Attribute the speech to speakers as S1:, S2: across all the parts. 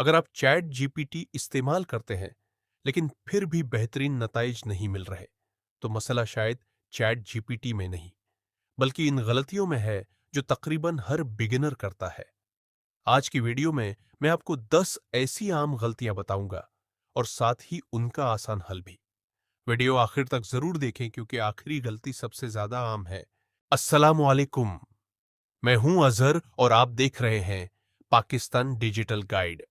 S1: अगर आप chat GPT इस्तेमाल करते हैं लेकिन फिर भी बेहतरीन नताइज नहीं मिल रहे, तो मसला शायद चैट जीपीटी में नहीं बल्कि इन गलतियों में है जो तकरीबन हर बिगिनर करता है। आज की वीडियो में मैं आपको 10 ऐसी आम गलतियां बताऊंगा और साथ ही उनका आसान हल भी। वीडियो आखिर तक जरूर देखें क्योंकि आखिरी गलती सबसे ज्यादा आम है। अस्सलामु अलैकुम, मैं हूं अजहर और आप देख रहे हैं पाकिस्तान डिजिटल गाइड।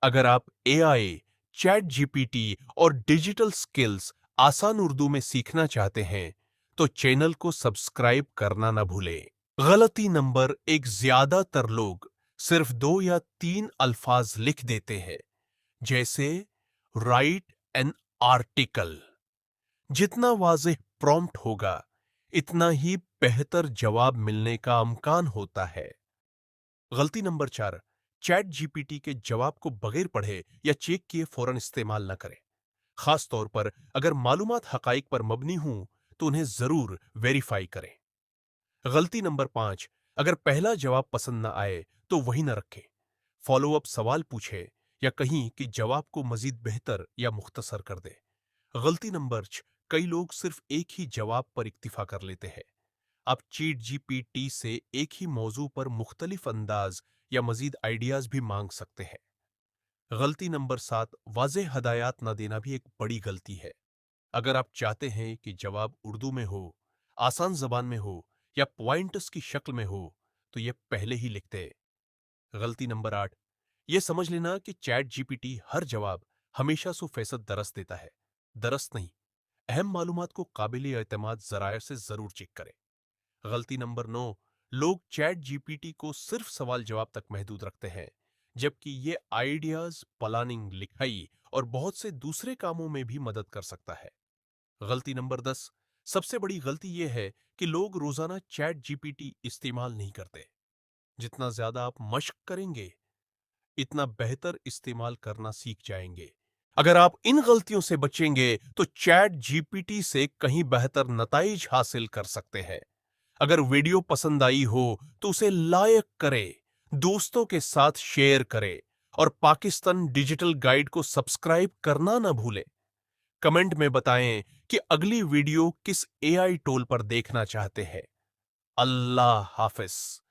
S1: अगर आप एआई, चैट जीपीटी और डिजिटल स्किल्स आसान उर्दू में सीखना चाहते हैं तो चैनल को सब्सक्राइब करना ना भूलें। गलती नंबर एक, ज्यादातर लोग सिर्फ 2 या 3 अल्फाज लिख देते हैं, जैसे राइट एन आर्टिकल। जितना वाज़ेह प्रॉम्प्ट होगा इतना ही बेहतर जवाब मिलने का अमकान होता है। गलती नंबर 4, चैट जीपीटी के जवाब को बगैर पढ़े या चेक किए फौरन इस्तेमाल न करें। खास तौर पर अगर मालूमात हकाइक पर मबनी हूं तो उन्हें जरूर वेरीफाई करें। गलती नंबर 5, अगर पहला जवाब पसंद न आए तो वही न रखें। फॉलो अप सवाल पूछे या कहीं कि जवाब को मजीद बेहतर या मुख्तसर कर दे। गलती नंबर 6, कई लोग सिर्फ एक ही जवाब पर इक्तिफा कर लेते हैं। आप चैट जीपीटी से एक ही मौजू पर मुख्तलिफ अंदाज या मजीद आइडियाज भी मांग सकते हैं। गलती नंबर 7, वाज़ेह हदायत न देना भी एक बड़ी गलती है। अगर आप चाहते हैं कि जवाब उर्दू में हो, आसान जबान में हो या पॉइंट्स की शक्ल में हो तो यह पहले ही लिख दे। गलती नंबर 8, यह समझ लेना कि चैट जीपीटी हर जवाब हमेशा 100% दरस्त देता है। दरस्त नहीं, अहम मालूमात को काबिल एतमाद जराये से जरूर चेक करें। गलती नंबर 9, लोग चैट जीपीटी को सिर्फ सवाल जवाब तक महदूद रखते हैं, जबकि ये आइडियाज, प्लानिंग, लिखाई और बहुत से दूसरे कामों में भी मदद कर सकता है। गलती नंबर 10, सबसे बड़ी गलती यह है कि लोग रोजाना चैट जीपीटी इस्तेमाल नहीं करते। जितना ज्यादा आप मश्क करेंगे इतना बेहतर इस्तेमाल करना सीख जाएंगे। अगर आप इन गलतियों से बचेंगे तो चैट जीपीटी से कहीं बेहतर नताइज हासिल कर सकते हैं। अगर वीडियो पसंद आई हो तो उसे लाइक करें, दोस्तों के साथ शेयर करें और पाकिस्तान डिजिटल गाइड को सब्सक्राइब करना ना भूलें। कमेंट में बताएं कि अगली वीडियो किस एआई टूल पर देखना चाहते हैं। अल्लाह हाफिज।